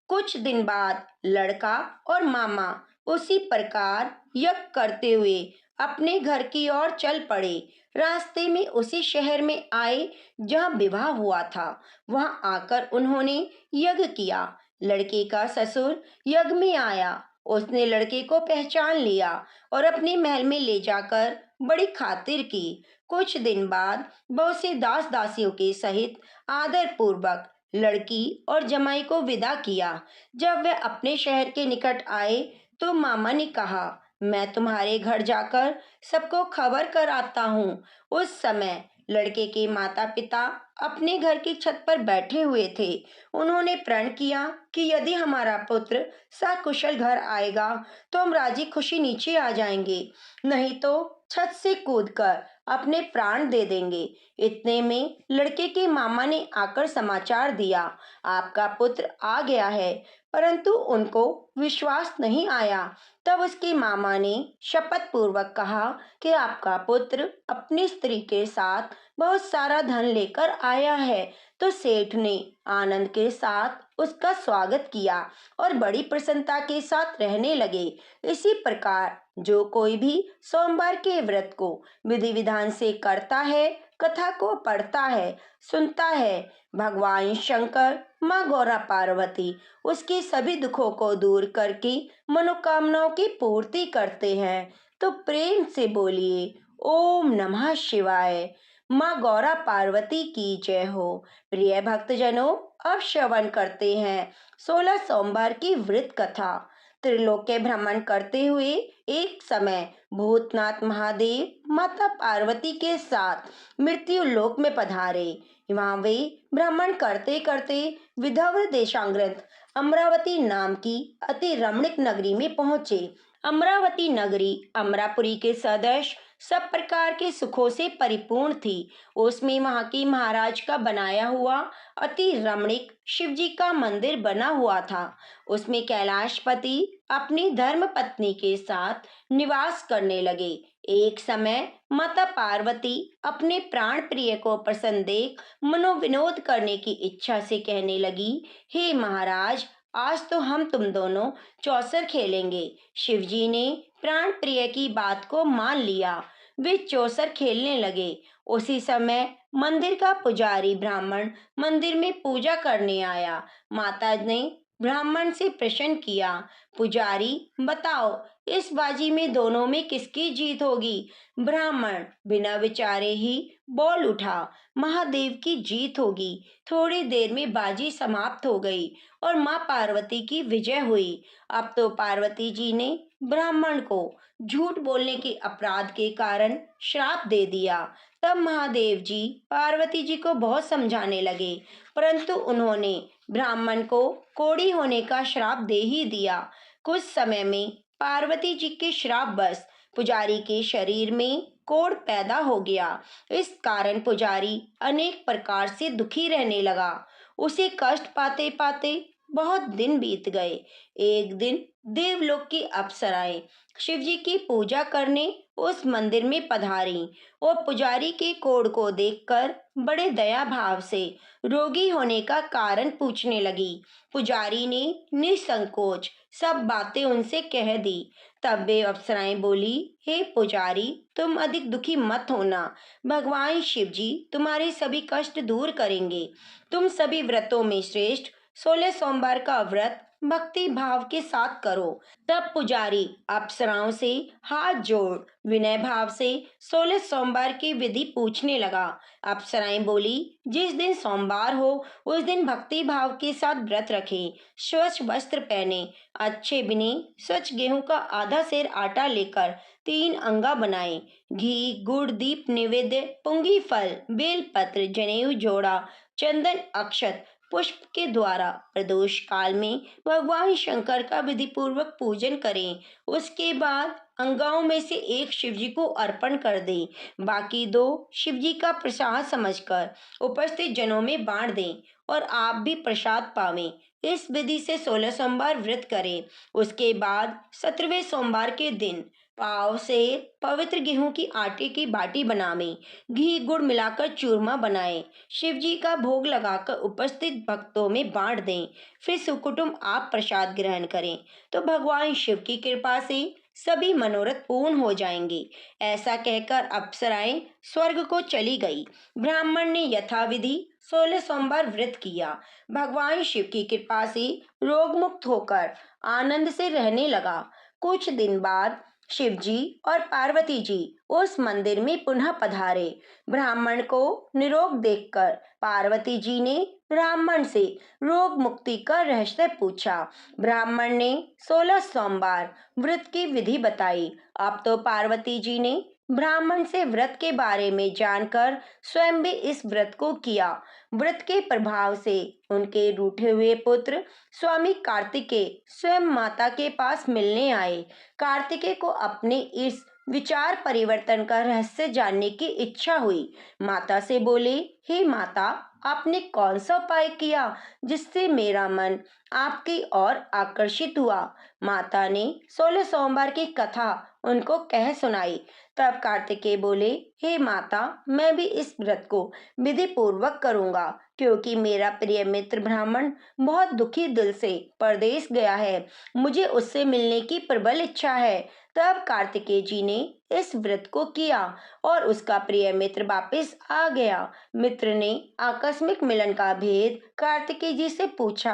कुछ दिन बाद लड़का और मामा उसी प्रकार यज्ञ करते हुए अपने घर की ओर चल पड़े। रास्ते में उसी शहर में आए जहां विवाह हुआ था। वहां आकर उन्होंने यज्ञ किया। लड़के का ससुर यज्ञ में आया। उसने लड़के को पहचान लिया और अपने महल में ले जाकर बड़ी खातिर की। कुछ दिन बाद बहुत से दास दासियों के सहित आदर पूर्वक लड़की और जमाई को विदा किया। जब वे अपने शहर के निकट आए तो मामा ने कहा, मैं तुम्हारे घर जाकर सबको खबर कर आता हूँ। उस समय लड़के के माता पिता अपने घर की छत पर बैठे हुए थे। उन्होंने प्रण किया कि यदि हमारा पुत्र सकुशल घर आएगा तो हम राजी खुशी नीचे आ जाएंगे, नहीं तो छत से कूदकर अपने प्राण दे देंगे। इतने में लड़के के मामा ने आकर समाचार दिया, आपका पुत्र आ गया है। परंतु उनको विश्वास नहीं आया। तब उसके मामा ने शपथ पूर्वक कहा कि आपका पुत्र अपनी स्त्री के साथ बहुत सारा धन लेकर आया है। तो सेठ ने आनंद के साथ उसका स्वागत किया और बड़ी प्रसन्नता के साथ रहने लगे। इसी प्रकार जो कोई भी सोमवार के व्रत को विधि विधान से करता है, कथा को पढ़ता है, सुनता है, भगवान शंकर, माँ गौरा पार्वती उसके सभी दुखों को दूर करके मनोकामनाओं की पूर्ति करते हैं। तो प्रेम से बोलिए, ओम नमः शिवाय। माँ गौरा पार्वती की जय हो। प्रिय भक्तजनों, अब श्रवण करते हैं 16 सोमवार की व्रत कथा। त्रिलोक्य भ्रमण करते हुए एक समय भूतनाथ महादेव माता पार्वती के साथ मृत्यु लोक में पधारे। वहां वे भ्रमण करते करते विदर्भ देशांग्रंथ अमरावती नाम की अति रमणीक नगरी में पहुंचे। अमरावती नगरी अमरापुरी के सदृश सब प्रकार के सुखों से परिपूर्ण थी। उसमें वहां की महाराज का बनाया हुआ अति रमणीक शिवजी का मंदिर बना हुआ था। उसमें कैलाशपति अपनी धर्म पत्नी के साथ निवास करने लगे। एक समय माता पार्वती अपने प्राण प्रिय को प्रसन्न देख मनोविनोद करने की इच्छा से कहने लगी, हे महाराज, आज तो हम तुम दोनों चौसर खेलेंगे। शिवजी ने प्राण प्रिय की बात को मान लिया। वे चौसर खेलने लगे। उसी समय मंदिर का पुजारी ब्राह्मण मंदिर में पूजा करने आया। माता ने ब्राह्मण से प्रश्न किया, पुजारी, बताओ, इस बाजी में दोनों में किसकी जीत होगी? ब्राह्मण बिना विचारे ही बोल उठा, महादेव की जीत होगी। थोड़ी देर में बाजी समाप्त हो गई और माँ पार्वती की विजय हुई। अब तो पार्वती जी ने ब्राह्मण को झूठ बोलने के अपराध के कारण श्राप दे दिया। तब महादेव जी पार्वती जी को बहुत समझाने लगे, परंतु उन्होंने ब्राह्मण को कोढ़ी होने का श्राप दे ही दिया। कुछ समय में पार्वती जी के श्राप बस पुजारी के शरीर में कोढ़ पैदा हो गया। इस कारण पुजारी अनेक प्रकार से दुखी रहने लगा। उसे कष्ट पाते पाते बहुत दिन बीत गए। एक दिन देवलोक की अप्सराएं शिव जी की पूजा करने उस मंदिर में पधारी और पुजारी के कोढ़ को देखकर बड़े दया भाव से रोगी होने का कारण पूछने लगी। पुजारी ने निसंकोच सब बातें उनसे कह दी। तब वे अप्सराएं बोली, हे पुजारी, तुम अधिक दुखी मत होना। भगवान शिव जी तुम्हारे सभी कष्ट दूर करेंगे। तुम सभी व्रतों में श्रेष्ठ 16 सोमवार का व्रत भक्ति भाव के साथ करो। तब पुजारी अप्सराओं से हाथ जोड़ विनय भाव से 16 सोमवार की विधि पूछने लगा। अप्सराएं बोली, जिस दिन सोमवार हो उस दिन भक्ति भाव के साथ व्रत रखें, स्वच्छ वस्त्र पहने, अच्छे बिने स्वच्छ गेहूं का आधा सेर आटा लेकर 3 अंगा बनाए, घी गुड़ दीप निवेद्य, पुंगी फल बेल पत्र जनेऊ जोड़ा, चंदन अक्षत पुष्प के द्वारा प्रदोष काल में भगवान शंकर का विधि पूर्वक पूजन करें। उसके बाद अंगाओं में से एक शिवजी को अर्पण कर दें। बाकी 2 शिवजी का प्रसाद समझकर उपस्थित जनों में बांट दें और आप भी प्रसाद पावें। इस विधि से 16 सोमवार व्रत करें। उसके बाद 17वें सोमवार के दिन पाव से पवित्र गेहूं की आटे की बाटी बनावें, घी गुड़ मिलाकर चूरमा बनाएं, शिव जी का भोग लगाकर उपस्थित भक्तों में बांट दें। फिर सुकुटुंब आप प्रसाद ग्रहण करें तो भगवान शिव की कृपा से सभी मनोरथ पूर्ण हो जाएंगे। ऐसा कहकर अप्सराएं स्वर्ग को चली गई। ब्राह्मण ने यथाविधि 16 सोमवार व्रत किया। भगवान शिव की कृपा से रोग मुक्त होकर आनंद से रहने लगा। कुछ दिन बाद शिव जी और पार्वती जी उस मंदिर में पुनः पधारे। ब्राह्मण को निरोग देखकर पार्वती जी ने ब्राह्मण से रोग मुक्ति का रहस्य पूछा। ब्राह्मण ने 16 सोमवार व्रत की विधि बताई। अब तो पार्वती जी ने ब्राह्मण से व्रत के बारे में जानकर स्वयं भी इस व्रत को किया। व्रत के प्रभाव से उनके रूठे हुए पुत्र स्वामी कार्तिकेय स्वयं माता के पास मिलने आए। कार्तिकेय को अपने इस विचार परिवर्तन का रहस्य जानने की इच्छा हुई। माता से बोले, हे माता, आपने कौन सा उपाय किया जिससे मेरा मन आपकी ओर आकर्षित हुआ? माता ने 16 सोमवार की कथा उनको कह सुनाई। तब कार्तिकेय बोले, हे माता, मैं भी इस व्रत को विधि पूर्वक करूंगा, क्योंकि मेरा प्रिय मित्र ब्राह्मण बहुत दुखी दिल से परदेश गया है। मुझे उससे मिलने की प्रबल इच्छा है। तब कार्तिकेय जी ने इस व्रत को किया और उसका प्रिय मित्र वापस आ गया। मित्र ने आकस्मिक मिलन का भेद कार्तिकेय जी से पूछा।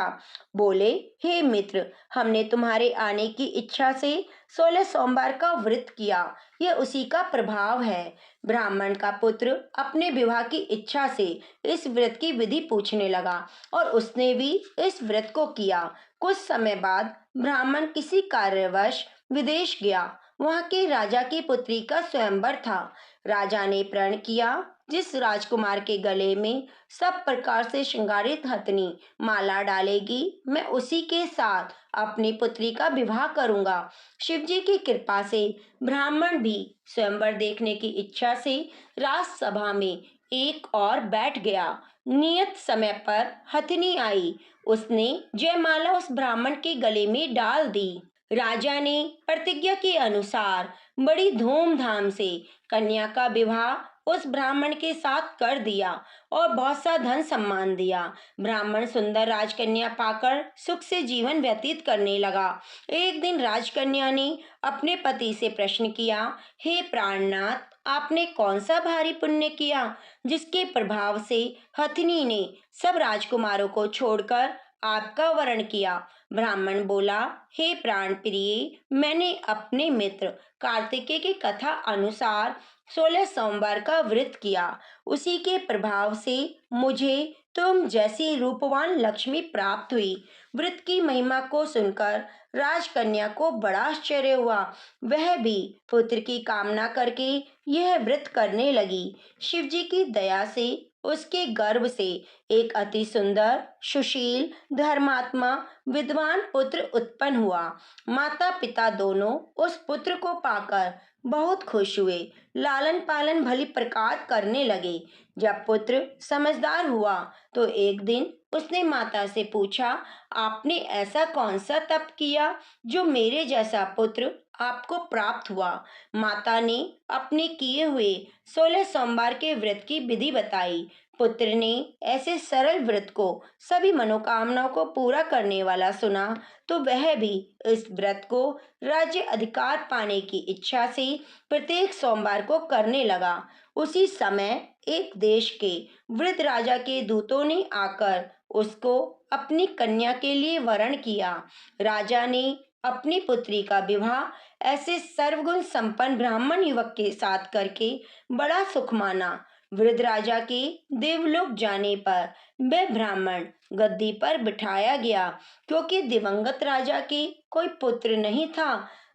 बोले, हे मित्र, हमने तुम्हारे आने की इच्छा से 16 सोमवार का व्रत किया। यह उसी का प्रभाव है। ब्राह्मण का पुत्र अपने विवाह की इच्छा से इस व्रत की विधि पूछने लगा और उसने भी इस व्रत को किया। कुछ समय बाद ब्राह्मण किसी कार्यवश विदेश गया। वहां के राजा की पुत्री का स्वयंवर था। राजा ने प्रण किया, जिस राजकुमार के गले में सब प्रकार से श्रृंगारित हथनी माला डालेगी, मैं उसी के साथ अपनी पुत्री का विवाह करूंगा। शिवजी की कृपा से ब्राह्मण भी स्वयंवर देखने की इच्छा से राजसभा में एक और बैठ गया। नियत समय पर हथनी आई। उसने जयमाला उस ब्राह्मण के गले में डाल दी। राजा ने प्रतिज्ञा के अनुसार बड़ी धूमधाम से कन्या का विवाह उस ब्राह्मण के साथ कर दिया और बहुत सा धन सम्मान दिया। ब्राह्मण सुंदर राजकन्या पाकर सुख से जीवन व्यतीत करने लगा। एक दिन राजकन्या ने अपने पति से प्रश्न किया, हे प्राणनाथ, आपने कौन सा भारी पुण्य किया जिसके प्रभाव से हथिनी ने सब राजकुमारों को छोड़कर आपका वरण किया? ब्राह्मण बोला, हे प्राण प्रिय, मैंने अपने मित्र कार्तिकेय की कथा अनुसार 16 सोमवार का व्रत किया। उसी के प्रभाव से मुझे तुम जैसी रूपवान लक्ष्मी प्राप्त हुई। व्रत की महिमा को सुनकर राजकन्या को बड़ा आश्चर्य हुआ। वह भी पुत्र की कामना करके यह व्रत करने लगी। शिव जी की दया से उसके गर्भ से एक अति सुंदर, सुशील, धर्मात्मा, विद्वान पुत्र उत्पन्न हुआ। माता पिता दोनों उस पुत्र को पाकर बहुत खुश हुए। लालन पालन भली प्रकार करने लगे। जब पुत्र समझदार हुआ तो एक दिन उसने माता से पूछा, आपने ऐसा कौन सा तप किया जो मेरे जैसा पुत्र आपको प्राप्त हुआ? माता ने अपने किए हुए 16 सोमवार के व्रत की विधि बताई। पुत्र ने ऐसे सरल व्रत को सभी मनोकामनाओं को पूरा करने वाला सुना तो वह भी इस व्रत को राज्य अधिकार पाने की इच्छा से प्रत्येक सोमवार को करने लगा। उसी समय एक देश के वृद्ध राजा के दूतों ने आकर उसको अपनी कन्या के लिए वरण किया। राजा ने अपनी पुत्री का विवाह ऐसे सर्वगुण संपन्न ब्राह्मण युवक के साथ करके बड़ा सुख माना। वृद्ध राजा के देवलोक जाने पर वह ब्राह्मण गद्दी पर बिठाया गया, क्योंकि दिवंगत राजा के कोई पुत्र नहीं था।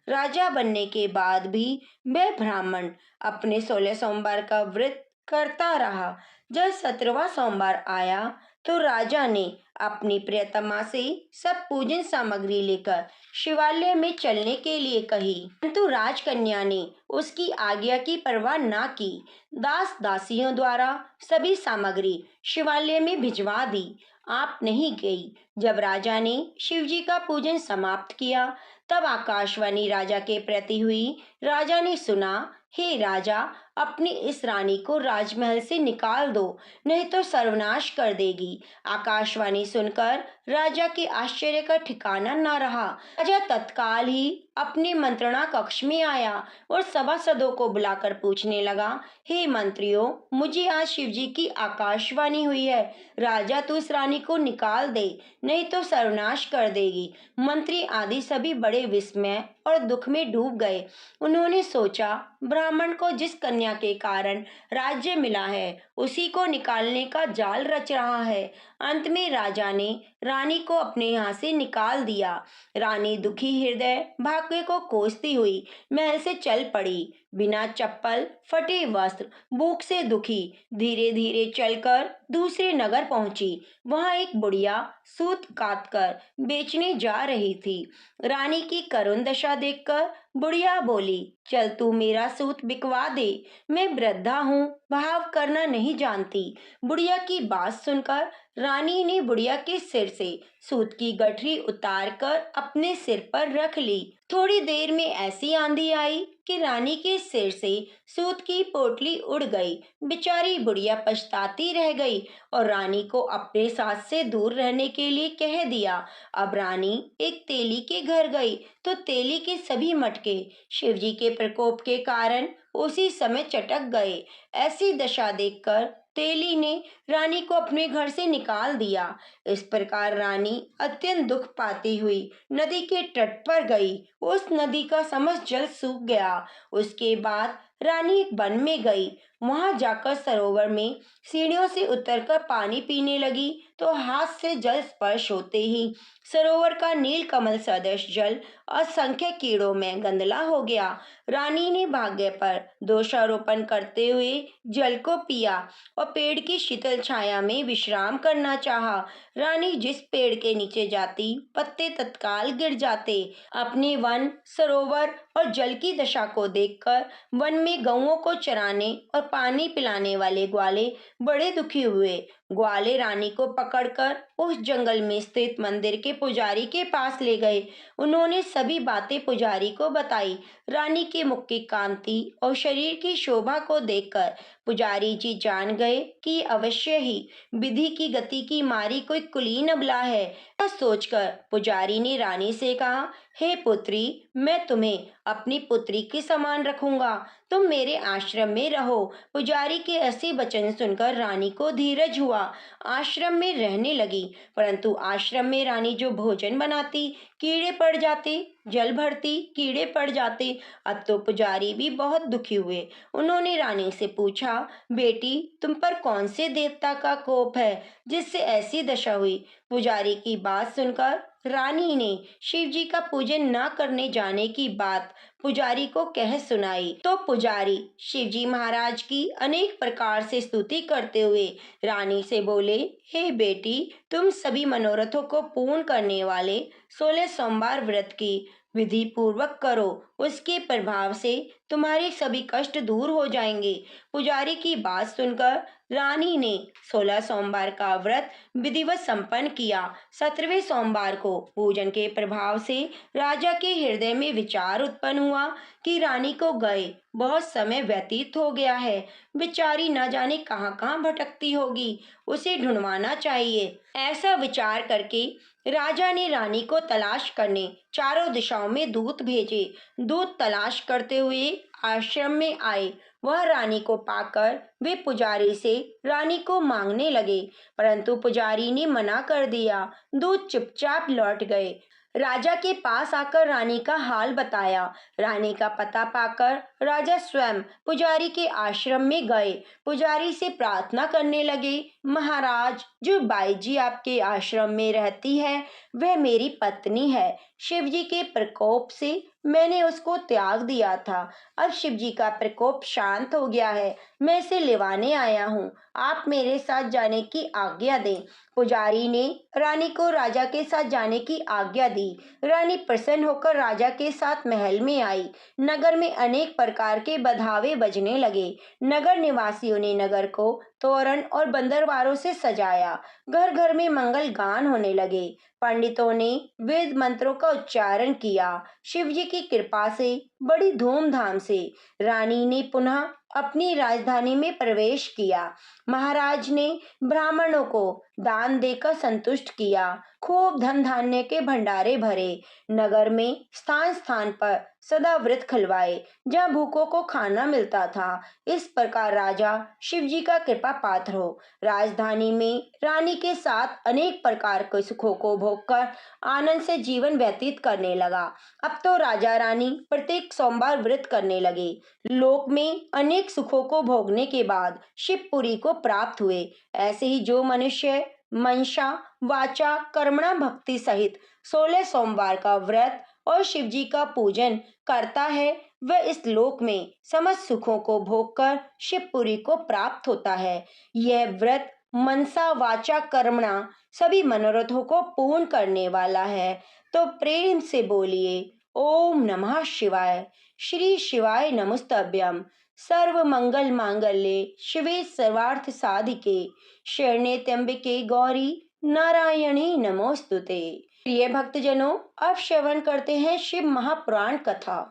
राजा बनने के बाद भी वह ब्राह्मण अपने 16 सोमवार का व्रत करता रहा। जब 17वां सोमवार आया तो राजा ने अपनी प्रियतमा से सब पूजन सामग्री लेकर शिवालय में चलने के लिए कही, परंतु राजकन्या ने उसकी आज्ञा की परवाह न की। दास दासियों द्वारा सभी सामग्री शिवालय में भिजवा दी। आप नहीं गई। जब राजा ने शिव जी का पूजन समाप्त किया तब आकाशवाणी राजा के प्रति हुई। राजा ने सुना, हे राजा, अपनी इस रानी को राजमहल से निकाल दो, नहीं तो सर्वनाश कर देगी। आकाशवाणी सुनकर राजा के आश्चर्य का ठिकाना न रहा। राजा तत्काल ही अपने मंत्रणा कक्ष में आया और सभासदों को बुलाकर पूछने लगा, हे मंत्रियों, मुझे आज शिवजी की आकाशवाणी हुई है। राजा तू इस रानी को निकाल दे, नहीं तो सर्वनाश कर देगी। मंत्री आदि सभी बड़े विस्मय और दुख में डूब गए। उन्होंने सोचा, ब्राह्मण को जिस कन्या के कारण राज्य मिला है उसी को निकालने का जाल रच रहा है। अंत में राजा ने रानी को अपने यहाँ से निकाल दिया। रानी दुखी हृदय भाग्य को कोसती हुई महल से चल पड़ी। बिना चप्पल, फटे वस्त्र, भूख से दुखी धीरे धीरे चलकर दूसरे नगर पहुंची। वहां एक बुढ़िया सूत काट कर बेचने जा रही थी। रानी की करुण दशा देखकर बुढ़िया बोली, चल तू मेरा सूत बिकवा दे, मैं वृद्धा हूँ, भाव करना नहीं जानती। बुढ़िया की बात सुनकर रानी ने बुढ़िया के सिर से सूत की गठरी उतार कर अपने सिर पर रख ली। थोड़ी देर में ऐसी आंधी आई कि रानी के सिर से सूत की पोटली उड़ गई। बेचारी बुढ़िया पछताती रह गई और रानी को अपने साथ से दूर रहने के लिए कह दिया। अब रानी एक तेली के घर गई तो तेली के सभी मटके शिवजी के प्रकोप के कारण उसी समय चटक गए। ऐसी दशा देखकर तेली ने रानी को अपने घर से निकाल दिया। इस प्रकार रानी अत्यंत दुख पाती हुई नदी के तट पर गई। उस नदी का समस्त जल सूख गया। उसके बाद रानी एक वन में गई। वहां जाकर सरोवर में सीढ़ियों से उतरकर पानी पीने लगी तो हाथ से जल स्पर्श होते ही सरोवर का नील कमल सदृश जल असंख्य कीड़ों में गंदला हो गया। रानी ने भाग्य पर दोषारोपण करते हुए जल को पिया और पेड़ की शीतल छाया में विश्राम करना चाहा। रानी जिस पेड़ के नीचे जाती पत्ते तत्काल गिर जाते। अपने वन, सरोवर और जल की दशा को देखकर वन में गौओं को चराने और पानी पिलाने वाले ग्वाले बड़े दुखी हुए। ग्वाले रानी को पकड़कर उस जंगल में स्थित मंदिर के पुजारी के पास ले गए। उन्होंने सभी बातें पुजारी को बताई। रानी के मुख की कांति और शरीर की शोभा को देखकर पुजारी जी जान गए कि अवश्य ही विधि की गति की मारी कोई कुलीन अबला है। यह सोचकर पुजारी ने रानी से कहा, हे पुत्री, मैं तुम्हें अपनी पुत्री के समान रखूंगा, तुम मेरे आश्रम में रहो। पुजारी के ऐसे वचन सुनकर रानी को धीरज हुआ। आश्रम में रहने लगी, परंतु आश्रम में रानी जो भोजन बनाती कीड़े पड़ जाते, जल भरती कीड़े पड़ जाते। अब तो पुजारी भी बहुत दुखी हुए। उन्होंने रानी से पूछा, बेटी, तुम पर कौन से देवता का कोप है जिससे ऐसी दशा हुई? पुजारी की बात सुनकर रानी ने शिव जी का पूजन न करने जाने की बात पुजारी को कह सुनाई तो पुजारी शिव जी महाराज की अनेक प्रकार से स्तुति करते हुए रानी से बोले, हे बेटी, तुम सभी मनोरथों को पूर्ण करने वाले 16 सोमवार व्रत की विधि पूर्वक करो। उसके प्रभाव से तुम्हारे सभी कष्ट दूर हो जाएंगे। पुजारी की बात सुनकर रानी ने 16 सोमवार का व्रत विधिवत संपन्न किया। 17वें सोमवार को पूजन के प्रभाव से राजा के हृदय में विचार उत्पन्न हुआ कि रानी को गए बहुत समय व्यतीत हो गया है। बेचारी न जाने कहाँ कहाँ भटकती होगी, उसे ढूंढवाना चाहिए। ऐसा विचार करके राजा ने रानी को तलाश करने चारों दिशाओं में दूत भेजे। दूत तलाश करते हुए आश्रम में आए। वह रानी को पाकर वे पुजारी से रानी को मांगने लगे, परंतु पुजारी ने मना कर दिया। दूत चुपचाप लौट गए। राजा के पास आकर रानी का हाल बताया। रानी का पता पाकर राजा स्वयं पुजारी के आश्रम में गए। पुजारी से प्रार्थना करने लगे, महाराज, जो बाई जी आपके आश्रम में रहती है वह मेरी पत्नी है। शिव जी के प्रकोप से मैंने उसको त्याग दिया था। अब शिव जी का प्रकोप शांत हो गया है। मैं इसे लिवाने आया हूँ। आप मेरे साथ जाने की आज्ञा दें। पुजारी ने रानी को राजा के साथ जाने की आज्ञा दी। रानी प्रसन्न होकर राजा के साथ महल में आई। नगर में अनेक प्रकार के बधावे बजने लगे। नगर निवासियों ने नगर को तोरण और बंदरवारों से सजाया। घर घर में मंगल गान होने लगे। पंडितों ने वेद मंत्रों का उच्चारण किया। शिव जी की कृपा से बड़ी धूमधाम से रानी ने पुनः अपनी राजधानी में प्रवेश किया। महाराज ने ब्राह्मणों को दान देकर संतुष्ट किया। खूब धन धान्य के भंडारे भरे। नगर में स्थान स्थान पर सदा व्रत खिलवाए, जहाँ भूखों को खाना मिलता था। इस प्रकार राजा शिव जी का कृपा पात्र हो राजधानी में रानी के साथ अनेक प्रकार के सुखों को भोगकर आनंद से जीवन व्यतीत करने लगा। अब तो राजा रानी प्रत्येक सोमवार व्रत करने लगे। लोक में अनेक सुखों को भोगने के बाद शिवपुरी को प्राप्त हुए। ऐसे ही जो मनुष्य मनसा वाचा कर्मणा भक्ति सहित 16 सोमवार का व्रत और शिव जी का पूजन करता है, वह इस लोक में समस्त सुखों को भोगकर शिवपुरी को प्राप्त होता है। यह व्रत मनसा वाचा कर्मणा सभी मनोरथों को पूर्ण करने वाला है। तो प्रेम से बोलिए, ओम नमः शिवाय। श्री शिवाय नमस्तभ्यम। सर्व मंगल मांगल्ये शिवे सर्वार्थ साधिके शरण्ये त्र्यंबके गौरी नारायणी नमोस्तुते। प्रिय भक्तजनों, अब श्रवण करते हैं शिव महापुराण कथा।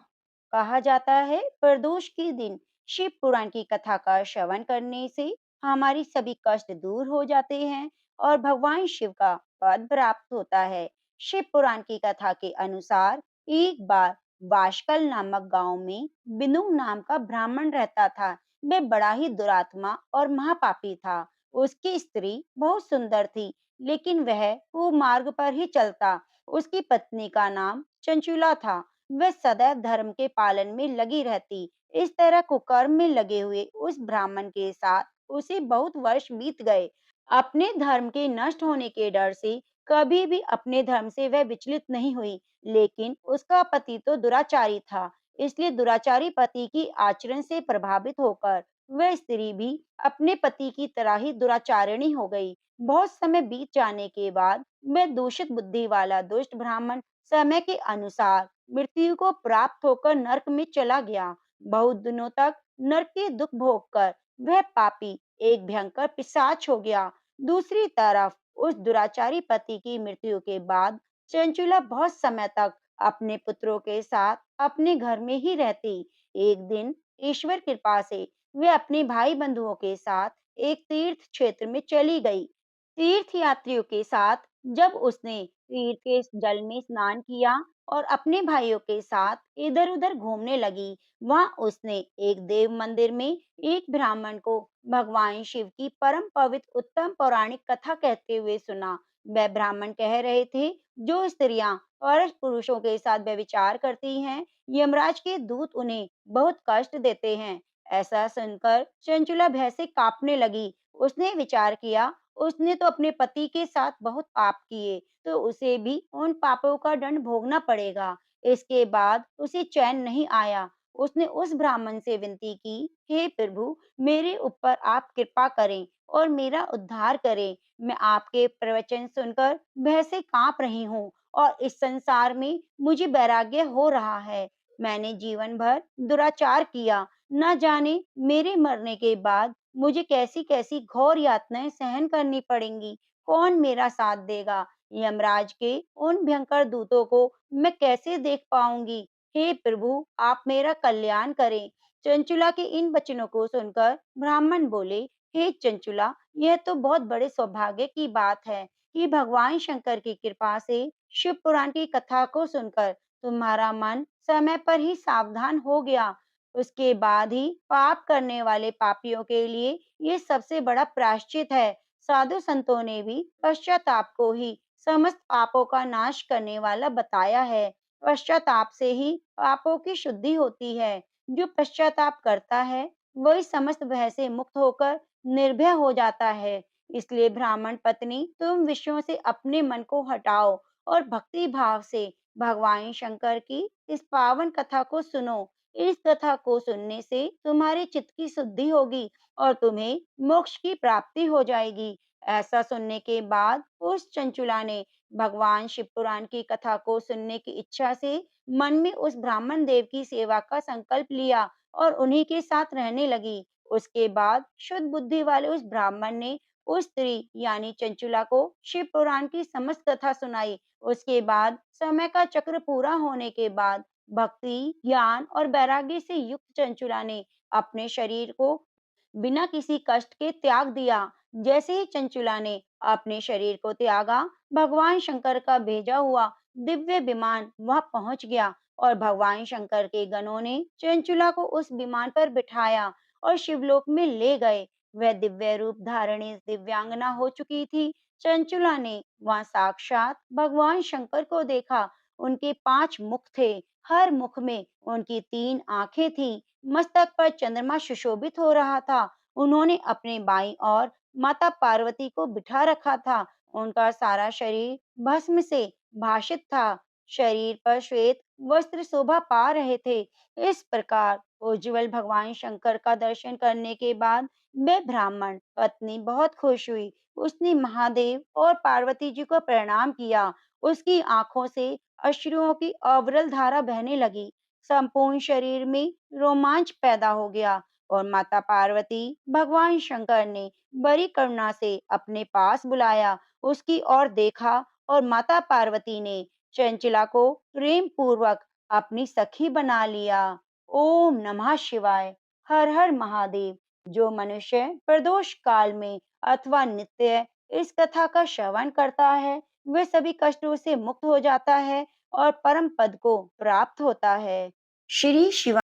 कहा जाता है प्रदोष के दिन शिव पुराण की कथा का श्रवण करने से हमारी सभी कष्ट दूर हो जाते हैं और भगवान शिव का पद प्राप्त होता है। शिव पुराण की कथा के अनुसार एक बार बाशकल नामक गांव में बिनु नाम का ब्राह्मण रहता था। वह बड़ा ही दुरात्मा और महापापी था। उसकी स्त्री बहुत सुंदर थी, लेकिन वह कुमार्ग पर ही चलता। उसकी पत्नी का नाम चंचुला था। वह सदैव धर्म के पालन में लगी रहती। इस तरह कुकर्म में लगे हुए उस ब्राह्मण के साथ उसे बहुत वर्ष बीत गए। अपने धर्म के नष्ट होने के डर से कभी भी अपने धर्म से वह विचलित नहीं हुई। लेकिन उसका पति तो दुराचारी था, इसलिए दुराचारी पति की आचरण से प्रभावित होकर वह स्त्री भी अपने पति की तरह ही दुराचारिणी हो गई। बहुत समय बीत जाने के बाद वह दूषित बुद्धि वाला दुष्ट ब्राह्मण समय के अनुसार मृत्यु को प्राप्त होकर नरक में चला गया। बहुत दिनों तक नरक के दुख भोगकर वह पापी एक भयंकर पिशाच हो गया। दूसरी तरफ उस दुराचारी पति की मृत्यु के बाद चंचुला बहुत समय तक अपने पुत्रों के साथ अपने घर में ही रहती। एक दिन ईश्वर कृपा से वे अपने भाई बंधुओं के साथ एक तीर्थ क्षेत्र में चली गई। तीर्थ यात्रियों के साथ जब उसने तीर्थ के जल में स्नान किया और अपने भाइयों के साथ इधर-उधर घूमने लगी, वहां उसने एक देव मंदिर में एक ब्राह्मण को भगवान शिव की परम पवित्र उत्तम पौराणिक कथा कहते हुए सुना। वह ब्राह्मण कह रहे थे, जो स्त्रियां और पुरुषों के साथ व्यभिचार करती हैं, यमराज के दूत उन्हें बहुत कष्ट देते हैं। ऐसा सुनकर चंचुला भय से कांपने लगी। उसने विचार किया उसने तो अपने पति के साथ बहुत पाप किए, तो उसे भी उन पापों का दंड भोगना पड़ेगा। इसके बाद उसे चैन नहीं आया। उसने उस ब्राह्मण से विनती की, हे प्रभु, मेरे ऊपर आप कृपा करें और मेरा उद्धार करें। मैं आपके प्रवचन सुनकर भय से कांप रही हूँ और इस संसार में मुझे वैराग्य हो रहा है। मैंने जीवन भर दुराचार किया, न जाने मेरे मरने के बाद मुझे कैसी-कैसी घोर यातनाएं सहन करनी पड़ेंगी। कौन मेरा साथ देगा? यमराज के उन भयंकर दूतों को मैं कैसे देख पाऊंगी? हे प्रभु, आप मेरा कल्याण करें। चंचुला के इन वचनों को सुनकर ब्राह्मण बोले, हे चंचुला, यह तो बहुत बड़े सौभाग्य की बात है कि भगवान शंकर की कृपा से शिव पुराण की कथा को सुनकर तुम्हारा मन समय पर ही सावधान हो गया। उसके बाद ही पाप करने वाले पापियों के लिए ये सबसे बड़ा प्रायश्चित है। साधु संतों ने भी पश्चाताप को ही समस्त पापों का नाश करने वाला बताया है। पश्चाताप से ही पापों की शुद्धि होती है। जो पश्चाताप करता है, वही समस्त भय से मुक्त होकर निर्भय हो जाता है। इसलिए ब्राह्मण पत्नी, तुम विषयों से अपने मन को हटाओ और भक्ति भाव से भगवान शंकर की इस पावन कथा को सुनो। इस कथा को सुनने से तुम्हारे चित्त की शुद्धि होगी और तुम्हें मोक्ष की प्राप्ति हो जाएगी। ऐसा सुनने के बाद उस चंचुला ने भगवान शिव पुराण की कथा को सुनने की इच्छा से मन में उस ब्राह्मण देव की सेवा का संकल्प लिया और उन्हीं के साथ रहने लगी। उसके बाद शुद्ध बुद्धि वाले उस ब्राह्मण ने उस स्त्री यानी चंचुला को शिव पुराण की समस्त कथा सुनाई। उसके बाद समय का चक्र पूरा होने के बाद भक्ति, ज्ञान और वैराग्य से युक्त चंचुला ने अपने शरीर को बिना किसी कष्ट के त्याग दिया। जैसे ही चंचुला ने अपने शरीर को त्यागा, भगवान शंकर का भेजा हुआ दिव्य विमान वहां पहुंच गया और भगवान शंकर के गणों ने चंचुला को उस विमान पर बिठाया और शिवलोक में ले गए। वह दिव्य रूप धारिणी दिव्यांगना हो चुकी थी। चंचुला ने वहां साक्षात भगवान शंकर को देखा। उनके 5 मुख थे। हर मुख में उनकी 3 आंखें थीं। मस्तक पर चंद्रमा सुशोभित हो रहा था। उन्होंने अपने बाईं ओर माता पार्वती को बिठा रखा था। उनका सारा शरीर भस्म से भासित था। शरीर पर श्वेत वस्त्र शोभा पा रहे थे। इस प्रकार उज्जवल भगवान शंकर का दर्शन करने के बाद वह ब्राह्मण पत्नी बहुत खुश हुई। उसने महादेव और पार्वती जी को प्रणाम किया। उसकी आंखों से अश्रुओं की अविरल धारा बहने लगी। संपूर्ण शरीर में रोमांच पैदा हो गया और माता पार्वती भगवान शंकर ने बड़ी करुणा से अपने पास बुलाया। उसकी ओर देखा और माता पार्वती ने चंचला को प्रेम पूर्वक अपनी सखी बना लिया। ओम नमः शिवाय। हर हर महादेव। जो मनुष्य प्रदोष काल में अथवा नित्य इस कथा का श्रवण करता है, वह सभी कष्टों से मुक्त हो जाता है और परम पद को प्राप्त होता है। श्री शिवा